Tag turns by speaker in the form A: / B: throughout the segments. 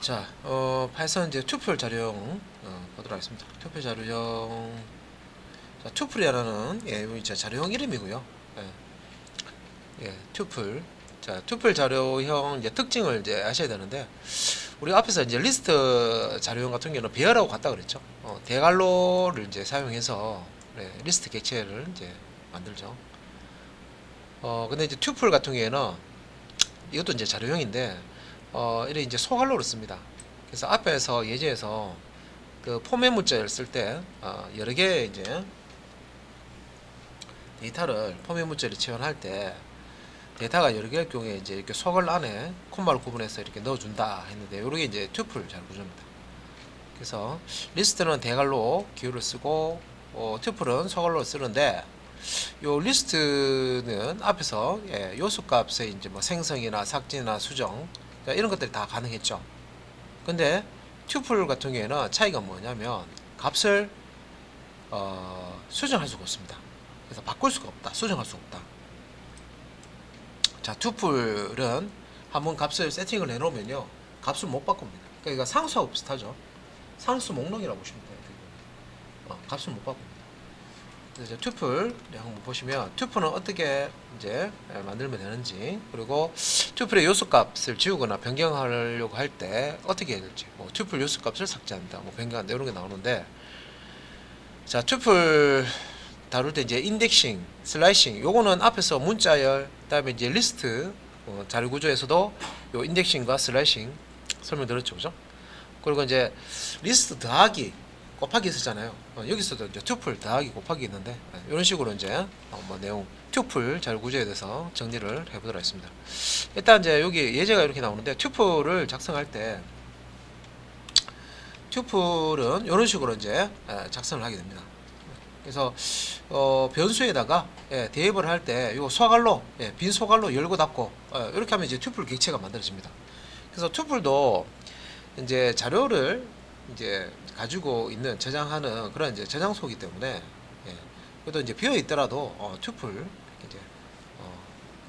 A: 자, 파이썬 이제 투플 자료형 보도록 하겠습니다. 투플 자료형, 자, 투플이라는 이제 자료형 이름이고요. 투플. 자, 투플 자료형 이제 특징을 이제 아셔야 되는데, 우리 앞에서 이제 리스트 자료형 같은 경우는 배열하고 같다 그랬죠. 대괄호를 이제 사용해서 리스트 객체를 이제 만들죠. 근데 이제 투플 같은 경우에는 이것도 이제 자료형인데, 이래 이제 소괄호를 씁니다. 그래서 앞에서 예제에서 그 포맷 문자를 쓸 때 여러 개의 이제 데이터를 포맷 문자를 지원할 때 데이터가 여러 개일 경우에 이제 이렇게 소괄호 안에 콤마를 구분해서 이렇게 넣어준다 했는데, 요게 이제 투플 잘 구조입니다. 그래서 리스트는 대괄호 기호를 쓰고 투플은 소괄호를 쓰는데, 요 리스트는 앞에서 요소값의 이제 뭐 생성이나 삭제나 수정 이런 것들이 다 가능했죠. 근데 튜플 같은 경우에는 차이가 뭐냐면 값을 수정할 수가 없습니다. 그래서 바꿀 수가 없다, 수정할 수가 없다. 자, 튜플은 한번 값을 세팅을 해놓으면요, 값을 못 바꿉니다. 그러니까 상수하고 비슷하죠. 상수 목록이라고 보시면 돼요. 값을 못 바꿉니다. 그래서 이제 튜플 한번 보시면 튜플은 어떻게 이제 만들면 되는지, 그리고 튜플의 요소값을 지우거나 변경하려고 할 때 어떻게 해야 될지, 뭐 튜플 요소값을 삭제한다, 뭐 변경한다, 이런 게 나오는데, 자, 튜플 다룰 때 이제 인덱싱, 슬라이싱, 요거는 앞에서 문자열, 그다음에 이제 리스트 자료 구조에서도 요 인덱싱과 슬라이싱 설명드렸죠, 그죠? 그리고 이제 리스트 더하기 곱하기 있었잖아요. 여기서도 이제 튜플 더하기 곱하기 있는데, 이런 식으로 이제 뭐 내용 튜플 잘 구조에 대해서 정리를 해보도록 하겠습니다. 일단 이제 여기 예제가 이렇게 나오는데, 튜플을 작성할 때 튜플은 이런 식으로 이제 작성을 하게 됩니다. 그래서 변수에다가 대입을 할 때 요 소괄호, 빈 소괄호 열고 닫고 이렇게 하면 이제 튜플 객체가 만들어집니다. 그래서 튜플도 이제 자료를 이제 가지고 있는 저장하는 그런 이제 저장소이기 때문에, 그래도 이제 비어 있더라도 튜플 이제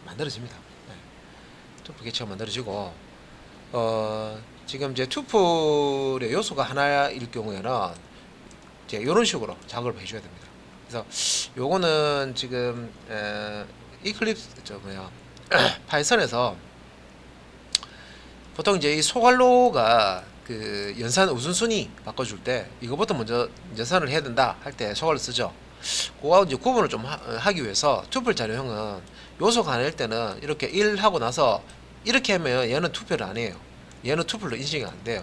A: 만들어집니다. 튜플 객체가 만들어지고, 지금 이제 튜플의 요소가 하나일 경우에는 이제 이런 식으로 작업을 해줘야 됩니다. 그래서 요거는 지금 이클립스 파이썬에서 보통 이제 이 소괄호가 그 연산 우선순위 바꿔줄 때 이거부터 먼저 연산을 해야 된다 할 때 소괄호 쓰죠. 그거 이제 구분을 좀 하기 위해서 튜플 자료형은 요소가 하나일 때는 이렇게 1 하고 나서 이렇게 하면 얘는 투표를 안 해요. 얘는 투플로 인식이 안 돼요.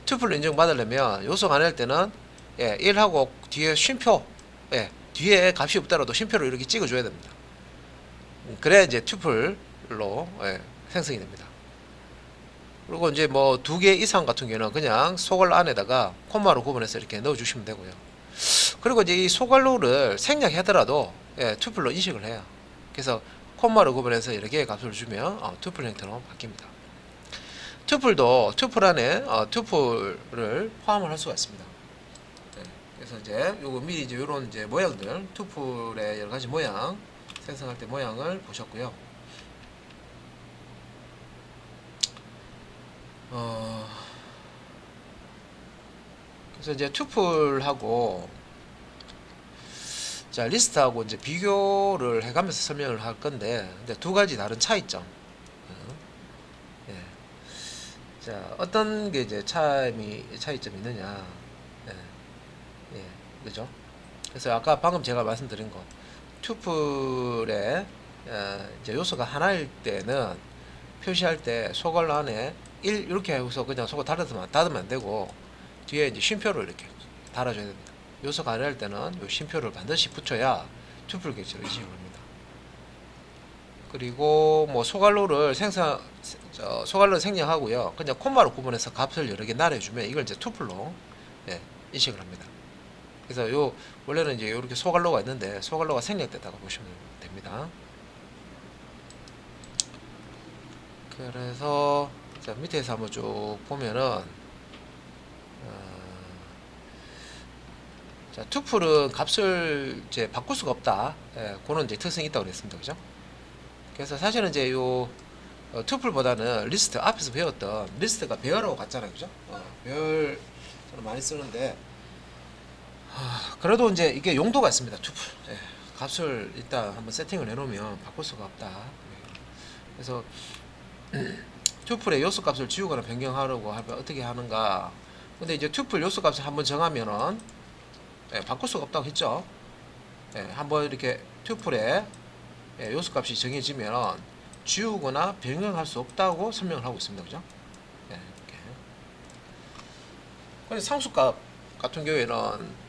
A: 투플로 인정받으려면 요소가 하나일 때는 1 하고 뒤에 쉼표, 뒤에 값이 없더라도 쉼표로 이렇게 찍어줘야 됩니다. 그래야 이제 튜플로 생성이 됩니다. 그리고 이제 뭐 2개 이상 같은 경우는 그냥 소괄호 안에다가 콤마로 구분해서 이렇게 넣어주시면 되고요. 그리고 이제 이 소괄호를 생략하더라도 튜플로 인식을 해요. 그래서 콤마로 구분해서 여러 개의 값을 주면 튜플 형태로 바뀝니다. 튜플도 튜플 안에 튜플을 포함을 할 수가 있습니다. 그래서 이제 요거 미리 이제 요런 이제 모양들, 튜플의 여러 가지 모양 생성할 때 모양을 보셨고요. 그래서 이제 튜플하고 자, 리스트하고 이제 비교를 해가면서 설명을 할 건데, 근데 두 가지 다른 차이점. 예. 자, 어떤 게 이제 차이점이 있느냐. 그죠? 그래서 아까 방금 제가 말씀드린 거, 튜플에 이제 요소가 하나일 때는 표시할 때 소괄호 안에 1 이렇게 해서 그냥 소괄 닫으면 안 되고, 뒤에 이제 쉼표를 이렇게 달아줘야 됩니다. 요소가 아니할 때는 요 쉼표를 반드시 붙여야 튜플 객체를 인식을 합니다. 그리고 뭐 소괄호를 생략하고요. 그냥 콤마로 구분해서 값을 여러 개 나눠주면 이걸 이제 튜플로 인식을 합니다. 그래서 요 원래는 이제 이렇게 소괄호가 있는데 소괄호가 생략됐다고 보시면 됩니다. 그래서 자, 밑에서 한번 쭉 보면은 자, 튜플은 값을 이제 바꿀 수가 없다. 그런 이제 특성이 있다고 그랬습니다. 그죠? 그래서 사실은 이제 요 투플보다는 리스트, 앞에서 배웠던 리스트가 배열하고 같잖아요, 그죠? 배열 저는 많이 쓰는데, 그래도 이제 이게 용도가 있습니다. 투플. 예, 값을 일단 한번 세팅을 해놓으면 바꿀 수가 없다. 예. 그래서 투플의 요소 값을 지우거나 변경하려고 하면 어떻게 하는가? 근데 이제 투플 요소 값을 한번 정하면은 예, 바꿀 수가 없다고 했죠. 예, 한번 이렇게 투플의 예, 요소 값이 정해지면 지우거나 변경할 수 없다고 설명을 하고 있습니다. 그죠? 예, 이렇게. 근데 상수값 같은 경우에는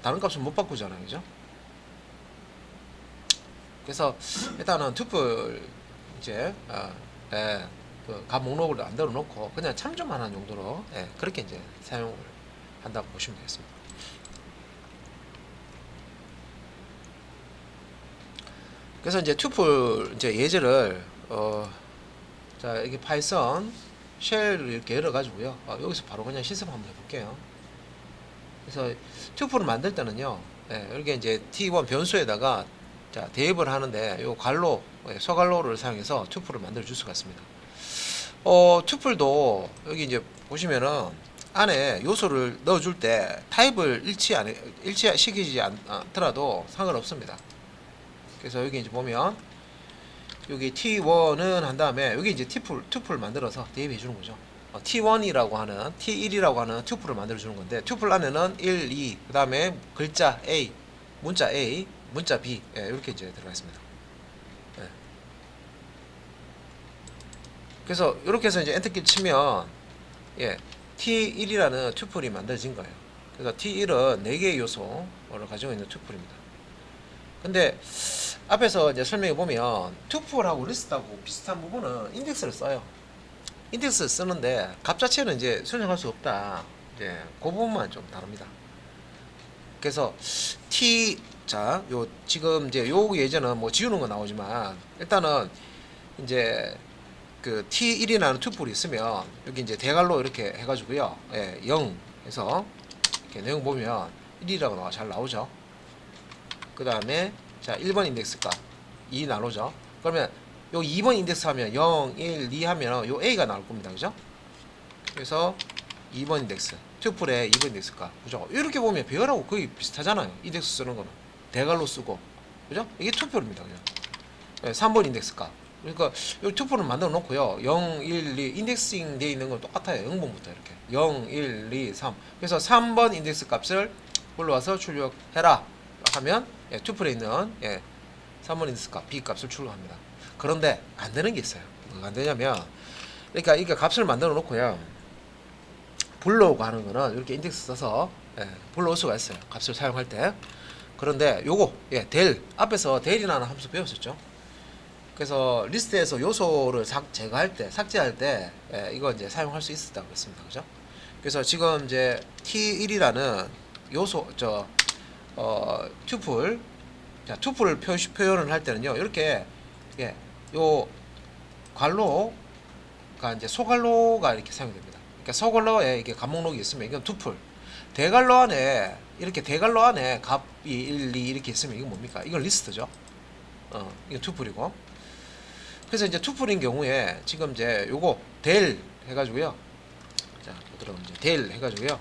A: 다른 값은 못 바꾸잖아요. 그죠? 그래서 일단은 투플 이제 예, 그값 목록을 안 들어 놓고 그냥 참조만 하는 용도로 예, 그렇게 이제 사용을 한다고 보시면 되겠습니다. 그래서 이제 투플 이제 예제를 자 이게 파이썬 쉘을 이렇게 열어 가지고요. 여기서 바로 그냥 실습 한번 해볼게요. 그래서 투플을 만들 때는요, 예, 이렇게 이제 t1 변수에다가 자 대입을 하는데 요 괄호 소괄호를 사용해서 투플을 만들어 줄 수가 있습니다. 투플도 여기 이제 보시면은 안에 요소를 넣어줄 때 타입을 일치시키지 않더라도 상관없습니다. 그래서 여기 이제 보면 여기 T1은 한 다음에 여기 이제 투플 만들어서 대입해 주는 거죠. T1이라고 하는 T1이라고 하는 투플을 만들어 주는 건데 투플 안에는 1, 2, 그 다음에 글자 A, 문자 A, 문자 B 예, 이렇게 이제 들어가 있습니다. 예. 그래서 이렇게 해서 이제 엔터키 치면 예, T1이라는 투플이 만들어진 거예요. 그래서 T1은 4개의 요소를 가지고 있는 투플입니다. 근데 앞에서 이제 설명해 보면 투플하고 리스트하고 비슷한 부분은 인덱스를 써요. 인덱스를 쓰는데 값 자체는 이제 설정할 수 없다. 이제 그 부분만 좀 다릅니다. 그래서 요 지금 이제 요 예제는 뭐 지우는 거 나오지만 일단은 이제 그 T1이라는 투플이 있으면 여기 이제 대괄호 이렇게 해가지고요. 예, 0 해서 이렇게 내용 보면 1이라고 잘 나오죠. 그 다음에 자 1번 인덱스 값 2 나누죠. 그러면 요 2번 인덱스 하면 0, 1, 2 하면 요 A가 나올 겁니다. 그죠? 그래서 2번 인덱스 투플의 2번 인덱스 값 그죠? 이렇게 보면 배열하고 거의 비슷하잖아요. 인덱스 쓰는 거는 대괄호 쓰고 그죠? 이게 투플입니다. 그죠? 네, 3번 인덱스 값 그러니까 요 투플을 만들어 놓고요. 0, 1, 2 인덱싱 되어 있는 건 똑같아요. 0번부터 이렇게 0, 1, 2, 3 그래서 3번 인덱스 값을 불러와서 출력해라 하면 예, 투플에 있는 예, 3번 인덱스 값 B 값을 출력합니다. 그런데 안 되는 게 있어요. 뭐가 안 되냐면 그러니까 이게 값을 만들어 놓고요. 불러오고 하는 거는 이렇게 인덱스 써서 예, 불러올 수가 있어요. 값을 사용할 때. 그런데 요거 예, del 앞에서 del이라는 함수 배웠었죠. 그래서 리스트에서 요소를 제거할 때 삭제할 때 예, 이거 이제 사용할 수 있었다고 했습니다. 그죠? 그래서 지금 이제 t1이라는 요소 투플 자 투플을 표현을 할 때는요 이렇게 예, 요 괄호가 이제 소괄호가 이렇게 사용됩니다. 그러니까 소괄호에 이게 값 목록이 있으면 이건 투플. 대괄호 안에 이렇게 대괄호 안에 값이 1, 2 이렇게 있으면 이건 뭡니까? 이건 리스트죠. 이건 투플이고. 그래서 이제 투플인 경우에 지금 이제 요거 del 해가지고요. 자 보도록 이제 del 해가지고요.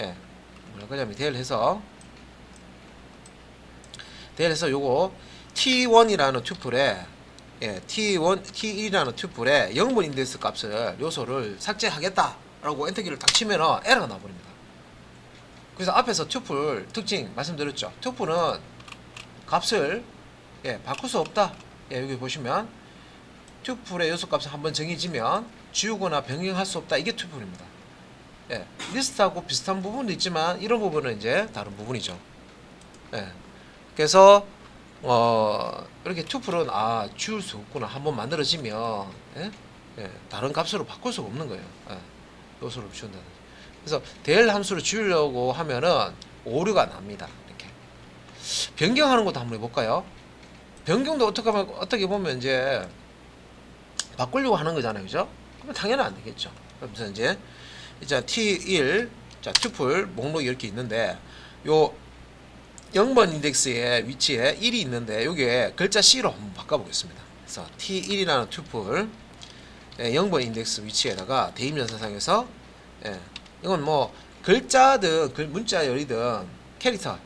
A: 예, 뭐라 그러냐면 del 해서 요거 T1이라는 투플에 예, T1이라는 투플에 0번 인덱스 값을 요소를 삭제하겠다라고 엔터키를 딱 치면은 에러가 나버립니다. 그래서 앞에서 투플 특징 말씀드렸죠. 투플은 값을 예, 바꿀 수 없다. 예, 여기 보시면 투플의 요소 값을 한번 정해지면 지우거나 변경할 수 없다. 이게 투플입니다. 예, 리스트하고 비슷한 부분도 있지만 이런 부분은 이제 다른 부분이죠. 예. 그래서 이렇게 투플은 지울 수 없구나 한번 만들어지면 예? 예, 다른 값으로 바꿀 수가 없는 거예요. 예, 요소를 지운다는. 그래서 del 함수를 지우려고 하면은 오류가 납니다. 이렇게 변경하는 것도 한번 해볼까요? 변경도 어떻게 보면 이제 바꾸려고 하는 거잖아요, 그죠? 그러면 당연히 안 되겠죠. 그래서 이제 t1 자 투플 목록이 이렇게 있는데 요 0번 인덱스의 위치에 1이 있는데 여기에 글자 C로 한번 바꿔보겠습니다. 그래서 T1이라는 튜플 0번 인덱스 위치에다가 대입연산상에서 이건 뭐 글자든 문자 열이든 캐릭터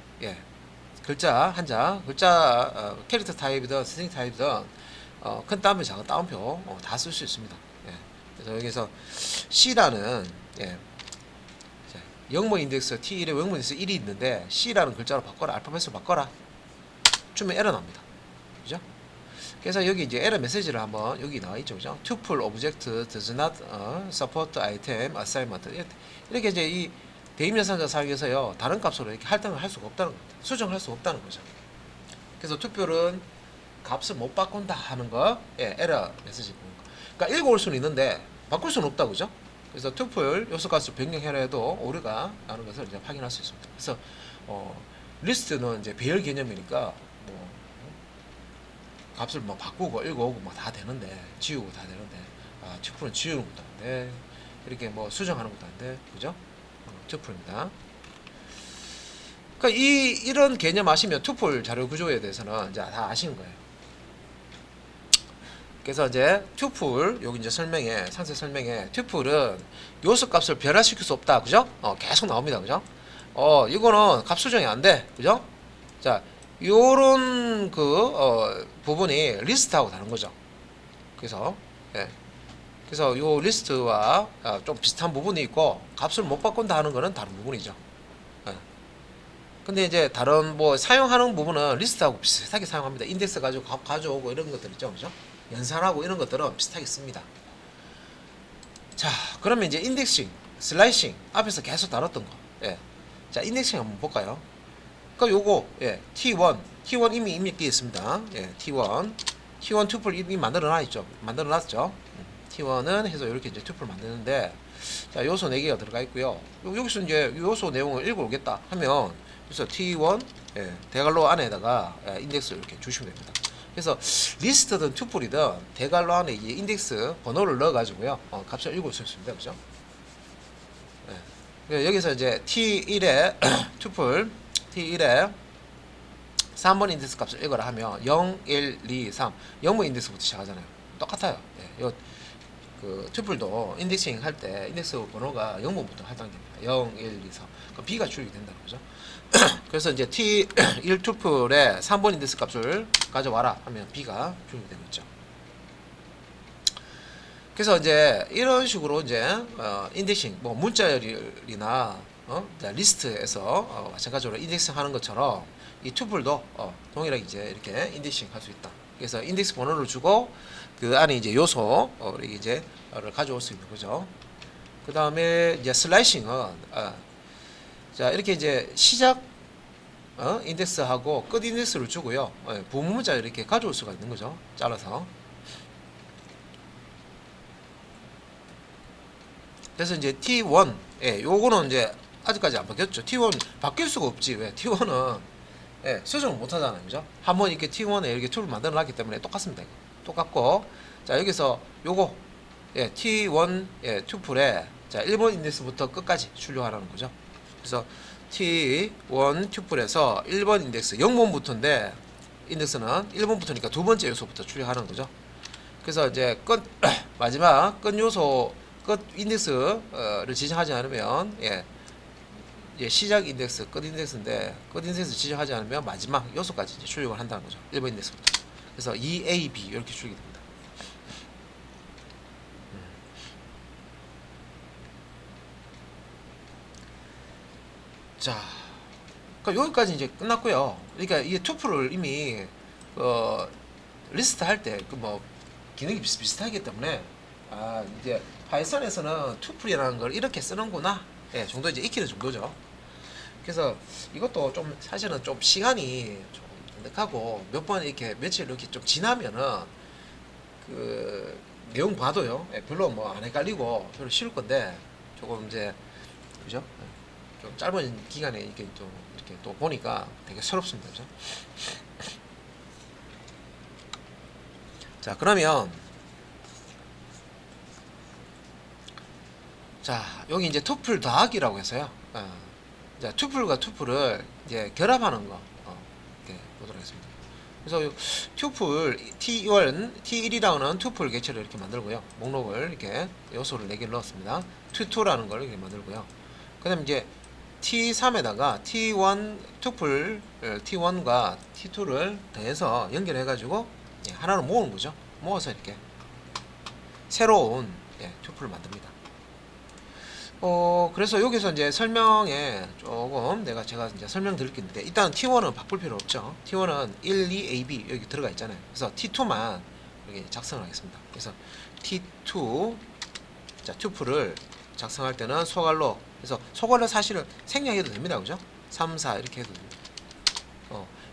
A: 글자 한자 글자 캐릭터 타입이든 스트링 타입이든 큰 따옴표 작은 따옴표 다 쓸 수 있습니다. 그래서 여기서 C라는 0번 인덱스 T1에 0번 인덱스 1이 있는데 C라는 글자로 바꿔라, 알파벳으로 바꿔라 주면 에러 납니다. 그죠? 그래서 여기 이제 에러 메시지를 한번 여기 나와 있죠. 그죠? tuple object does not support item assignment. 이렇게 이제 이 대입연산자 사용해서요, 다른 값으로 이렇게 할당을 할 수가 없다는 겁니다. 수정할 수 없다는 거죠. 그래서 tuple은 값을 못 바꾼다 하는 거, 에러 메시지 보는 거. 그러니까 읽어올 수는 있는데 바꿀 수는 없다, 그죠? 그래서 tuple 요소 값을 변경해라 해도 오류가 나는 것을 이제 확인할 수 있습니다. 그래서 리스트는 이제 배열 개념이니까 뭐 값을 뭐 바꾸고 읽어오고 뭐 다 되는데, 지우고 다 되는데, tuple은 지우는 것도 안 돼. 이렇게 뭐 수정하는 것도 안 돼, 그죠? tuple입니다. 그러니까 이런 개념 아시면 tuple 자료 구조에 대해서는 이제 다 아시는 거예요. 그래서 이제 tuple 여기 이제 설명에 상세 설명에 tuple은 요소 값을 변화시킬 수 없다, 그죠? 계속 나옵니다, 그죠? 이거는 값 수정이 안 돼, 그죠? 자, 요런 부분이 리스트하고 다른 거죠. 그래서 그래서 요 리스트와 좀 비슷한 부분이 있고 값을 못 바꾼다 하는 거는 다른 부분이죠. 근데 이제 다른 뭐 사용하는 부분은 리스트하고 비슷하게 사용합니다. 인덱스 가지고 값 가져오고 이런 것들 있죠, 그죠? 연산하고 이런 것들은 비슷하게 씁니다. 자, 그러면 이제 인덱싱, 슬라이싱 앞에서 계속 다뤘던 거. 자, 인덱싱 한번 볼까요? 그러니까 요거 T1 이미 입력되어 있습니다. T1 투플 이미 만들어놨죠. T1은 해서 이렇게 이제 투플 만드는데, 자, 요소 4개가 들어가 있고요. 여기서 이제 요소 내용을 읽어오겠다 하면, 그래서 T1 대괄호 안에다가 인덱스를 이렇게 주시면 됩니다. 그래서 리스트든 투플이든 대괄호 안에 이 인덱스 번호를 넣어가지고요, 값을 읽을 수 있습니다. 그죠? 여기서 이제 T1에 투플 T1에 3번 인덱스 값을 읽어라 하면 0, 1, 2, 3 0번 인덱스부터 시작하잖아요. 똑같아요. 투플도 인덱싱 할 때 인덱스 번호가 0번부터 할당됩니다. 0, 1, 2, 3 그럼 B가 출력이 된다는 거죠. 그래서 이제 T1 투플에 3번 인덱스 값을 가져와라 하면 B가 출력이 되겠죠. 그래서 이제 이런 식으로 이제 인덱싱 뭐 문자열이나 리스트에서 마찬가지로 인덱싱 하는 것처럼 이 투플도 동일하게 이제 이렇게 인덱싱 할 수 있다. 그래서 인덱스 번호를 주고 그 안에 이제 요소를 이제 가져올 수 있는 거죠. 그 다음에 이제 슬라이싱은 자, 이렇게 이제 시작 인덱스하고 끝 인덱스를 주고요, 부문문자 이렇게 가져올 수가 있는 거죠. 잘라서. 그래서 이제 T1 요거는 이제 아직까지 안 바뀌었죠. T1 바뀔 수가 없지. 왜? T1은 수정을 못 하잖아요, 그죠? 한번 이렇게 T1에 이렇게 툴을 만들어 놨기 때문에 똑같습니다. 이거. 똑같고, 자, 여기서 요거 T1 투플에 자, 1번 인덱스부터 끝까지 출력하라는 거죠. 그래서 T1 투플에서 1번 인덱스 0번부터인데 인덱스는 1번부터니까 두 번째 요소부터 출력하는 거죠. 그래서 이제 끝 마지막 끝 요소 끝 인덱스를 지정하지 않으면 시작 인덱스 끝 인덱스인데 끝 인덱스 지정하지 않으면 마지막 요소까지 이제 출력을 한다는 거죠. 1번 인덱스부터. 그래서 E, A, B 이렇게 출력이 됩니다. 자, 그러니까 여기까지 이제 끝났고요. 그러니까 이 투플을 이미 리스트 할 때 그 뭐 기능이 비슷하기 때문에 이제 파이썬에서는 투플이라는 걸 이렇게 쓰는구나 정도 이제 익히는 정도죠. 그래서 이것도 좀 사실은 좀 시간이 좀 넉넉하고 몇 번 이렇게 며칠 이렇게 좀 지나면은 그 내용 봐도요 별로 뭐 안 헷갈리고 별로 쉬울 건데 조금 이제 그죠? 좀 짧은 기간에 이렇게 좀 이렇게 또 보니까 되게 새롭습니다. 그죠? 자, 그러면 자, 여기 이제 투플 더하기라고 해서요. 자, 투플과 투플을 이제 결합하는 거 이렇게 보도록 하겠습니다. 그래서 튜플 T1, T1이라는 튜플 객체를 이렇게 만들고요. 목록을 이렇게 요소를 4개를 넣었습니다. T2라는 걸 이렇게 만들고요. 그 다음에 이제 T3에다가 T1 튜플 T1과 T2를 더해서 연결해가지고 하나로 모으는 거죠. 모아서 이렇게 새로운 튜플을 만듭니다. 그래서 여기서 이제 설명에 조금 제가 이제 설명드릴 게 있는데, 일단 T1은 바꿀 필요 없죠. T1은 1, 2, A, B 여기 들어가 있잖아요. 그래서 T2만 여기 작성을 하겠습니다. 그래서 T2 자 튜플을 작성할 때는 소괄로, 그래서 소괄로 사실은 생략해도 됩니다. 그죠? 3, 4 이렇게 해도 됩니다.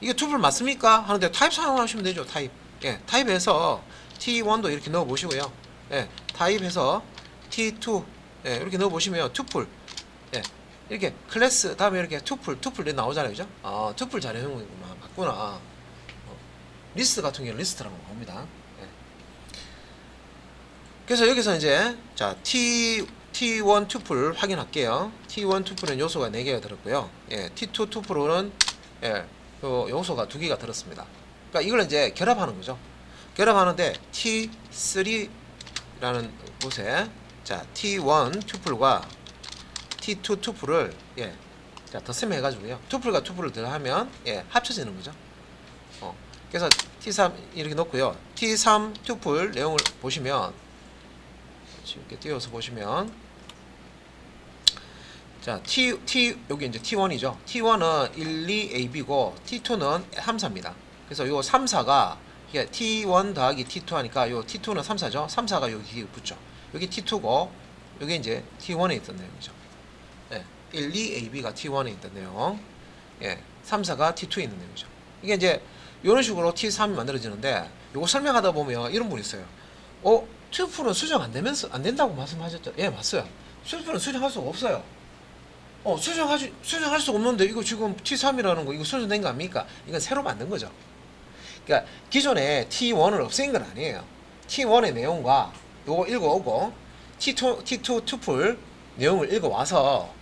A: 이게 튜플 맞습니까? 하는데 타입 사용하시면 되죠. 타입. 타입해서 T1도 이렇게 넣어 보시고요. 타입해서 T2 이렇게 넣어 보시면 튜플 이렇게 클래스 다음에 이렇게 튜플 나오잖아요. 그죠? 튜플 자료형이구나. 맞구나. 리스트 같은 경우는 리스트라고 나옵니다. 그래서 여기서 이제 자 T1 튜플 확인할게요. T1 튜플은 요소가 4개가 들었고요. T2 튜플은 요소가 2개가 들었습니다. 그러니까 이걸 이제 결합하는 거죠. 결합하는데 T3라는 곳에 자 T1 튜플과 T2 튜플을 자 덧셈 해가지고요. 튜플과 튜플을 더하면 합쳐지는 거죠. 그래서 T3 이렇게 넣고요. T3 튜플 내용을 보시면 이렇게 띄워서 보시면 자 여기 이제 T1이죠. T1은 1, 2, AB고 T2는 3, 4입니다. 그래서 요 3, 4가 T1 더하기 T2 하니까 요 T2는 3, 4죠. 3, 4가 여기 붙죠. 여기 T2고 여기 이제 T1에 있던 내용이죠. 1, 2, AB가 T1에 있던 내용, 3, 4가 T2에 있는 내용이죠. 이게 이제 이런 식으로 T3이 만들어지는데, 요거 설명하다 보면 이런 분이 있어요. 튜플은 수정 안 된다고 말씀하셨죠? 맞어요. 튜플은 수정할 수가 없어요. 수정할 수가 없는데, 이거 지금 T3이라는 거, 이거 수정된 거 아닙니까? 이건 새로 만든 거죠. 그러니까, 기존에 T1을 없앤 건 아니에요. T1의 내용과 요거 읽어오고, T2 튜플 내용을 읽어와서,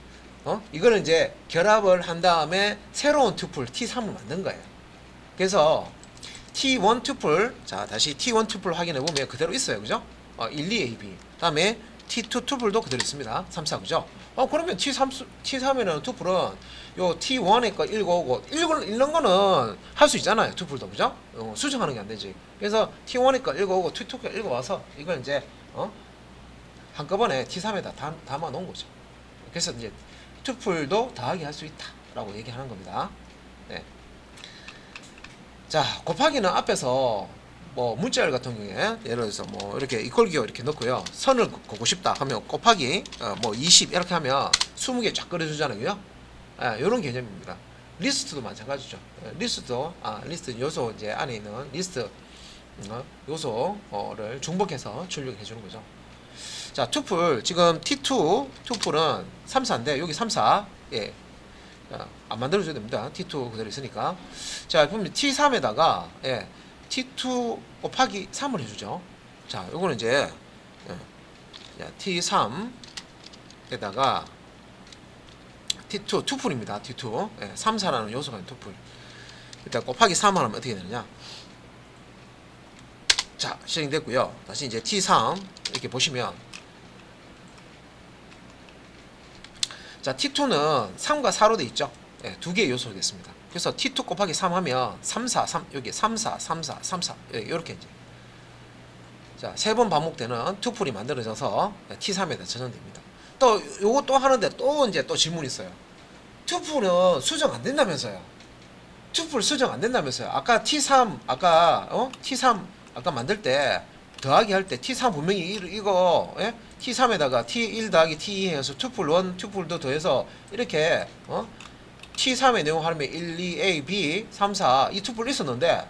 A: 이거는 이제 결합을 한 다음에 새로운 튜플 T3을 만든 거예요. 그래서, T1 튜플, 자, 다시 T1 튜플 확인해 보면 그대로 있어요. 그죠? 1, 2, AB. 다음에 T2 튜플도 그대로 있습니다. 3, 4, 그죠? 그러면 T3이라는 튜플은 요 T1에 거 읽어오고, 읽는 거는 할 수 있잖아요. 튜플도, 그죠? 수정하는 게 안 되지. 그래서 T1에 거 읽어오고, T2 거 읽어와서, 이걸 이제, 한꺼번에 T3에다 담아 놓은 거죠. 그래서 이제 튜플도 더하기 할 수 있다라고 얘기하는 겁니다. 자, 곱하기는 앞에서 뭐 문자열 같은 경우에 예를 들어서 뭐 이렇게 이퀄 기호 이렇게 넣고요. 선을 긋고 싶다 하면 곱하기 뭐 20 이렇게 하면 20개 쫙 그려주잖아요. 이런 개념입니다. 리스트도 마찬가지죠. 리스트 요소 이제 안에 있는 리스트 요소를 중복해서 출력해 주는 거죠. 자, 튜플 지금 T2 튜플은 3, 4인데 여기 3, 4 안 만들어줘야 됩니다. T2 그대로 있으니까. 자, 그럼 T3에다가 T2 곱하기 3을 해주죠. 자, 요거는 이제 T3에다가 T2 튜플입니다. T2 3, 4라는 요소가 있는 튜플. 일단 곱하기 3을 하면 어떻게 되느냐. 자, 실행됐고요. 다시 이제 T3 이렇게 보시면, 자, T2는 3과 4로 돼 있죠. 두 개의 요소가 됐습니다. 그래서 T2 곱하기 3 하면 3, 4, 3, 여기 3, 4, 3, 4, 3, 4 이렇게 이제 자, 3번 반복되는 튜플이 만들어져서 T3에다 저장됩니다. 또 요거 또 하는데 또 이제 또 질문이 있어요. 튜플은 수정 안 된다면서요. 튜플 수정 안 된다면서요. 아까 T3 T3 아까 만들 때 더하기 할 때 T3 분명히 이거 T3에다가 T1 더하기 T2 해서 튜플 1 튜플도 더해서 이렇게 T3의 내용 하면 1, 2, A, B, 3, 4 이 튜플 있었는데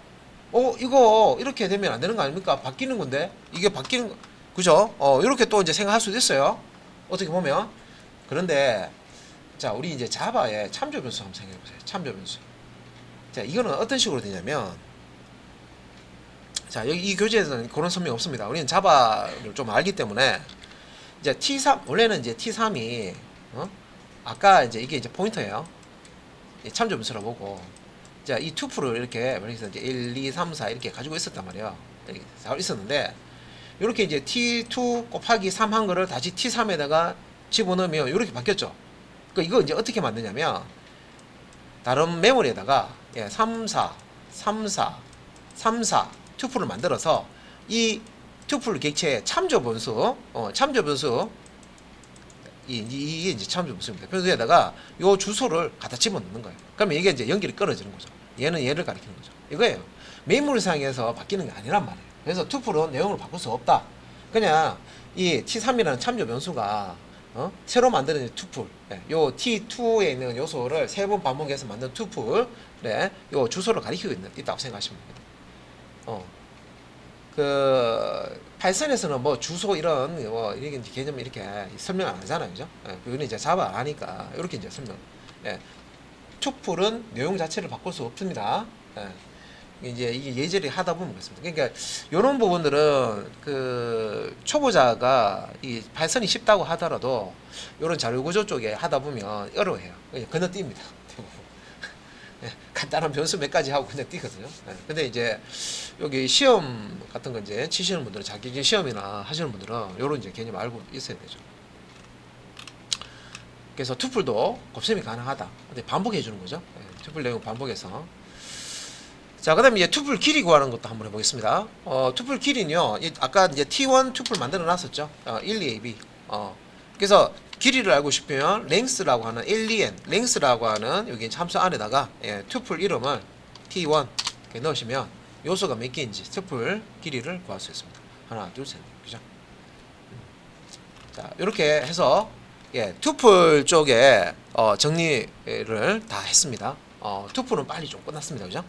A: 이거 이렇게 되면 안 되는 거 아닙니까? 바뀌는 건데 이게 바뀌는 거 그죠? 이렇게 또 이제 생각할 수도 있어요. 어떻게 보면. 그런데 자, 우리 이제 자바의 참조 변수 한번 생각해 보세요. 참조 변수. 자, 이거는 어떤 식으로 되냐면, 자, 여기 이 교재에서는 그런 설명이 없습니다. 우리는 자바를 좀 알기 때문에 이제 T3 원래는 이제 T3이 아까 이제 이게 이제 포인터예요. 참조 변수라고 보고, 자, 이 투풀을 이렇게 말해서 이제 1, 2, 3, 4 이렇게 가지고 있었단 말이에요. 이렇게 잘 있었는데 이렇게 이제 T2 곱하기 3 한 거를 다시 T3에다가 집어넣으면 이렇게 바뀌었죠. 그러니까 이거 이제 어떻게 만드냐면 다른 메모리에다가 3, 4, 3, 4, 3, 4 투풀을 만들어서 이 투풀 객체의 참조 변수, 참조 변수 이게 이제 참조 변수입니다. 변수에다가 요 주소를 갖다 집어넣는 거예요. 그러면 이게 이제 연결이 끊어지는 거죠. 얘는 얘를 가리키는 거죠. 이거예요. 메모리상에서 바뀌는 게 아니란 말이에요. 그래서 투풀은 내용을 바꿀 수 없다. 그냥 이 T3이라는 참조 변수가 새로 만드는 투풀, 요 T2에 있는 요소를 세 번 반복해서 만든 투풀에 요 주소를 가리키고 있다고 생각하시면 됩니다. 그 파이썬에서는 뭐 주소 이런 이렇게 개념 이렇게 설명 안 하잖아요, 그죠? 그거는 이제 자바 안 하니까 이렇게 이제 설명. 투풀은 내용 자체를 바꿀 수 없습니다. 이제 이게 예제를 하다 보면 그렇습니다. 그러니까 이런 부분들은 그 초보자가 이 파이썬이 쉽다고 하더라도 이런 자료 구조 쪽에 하다 보면 어려워해요. 그냥 건너뜁니다. 간단한 변수 몇 가지 하고 그냥 뛰거든요. 근데 이제 여기 시험 같은 거 이제 치시는 분들은 자기 시험이나 하시는 분들은 이런 이제 개념 알고 있어야 되죠. 그래서 투풀도 곱셈이 가능하다. 근데 반복해 주는 거죠. 투풀 내용 반복해서. 자, 그 다음에 이제 투풀 길이 구하는 것도 한번 해보겠습니다. 투풀 길이는요, 아까 이제 T1 투풀 만들어 놨었죠. 1, 2, A, B. 그래서 길이를 알고 싶으면 length라고 하는 len, length라고 하는 여기 함수 안에다가 투풀 이름을 T1 이렇게 넣으시면 요소가 몇 개인지 투풀 길이를 구할 수 있습니다. 하나, 둘, 셋, 그죠? 자, 이렇게 해서 투풀 쪽에 정리를 다 했습니다. 투풀은 빨리 좀 끝났습니다, 그죠?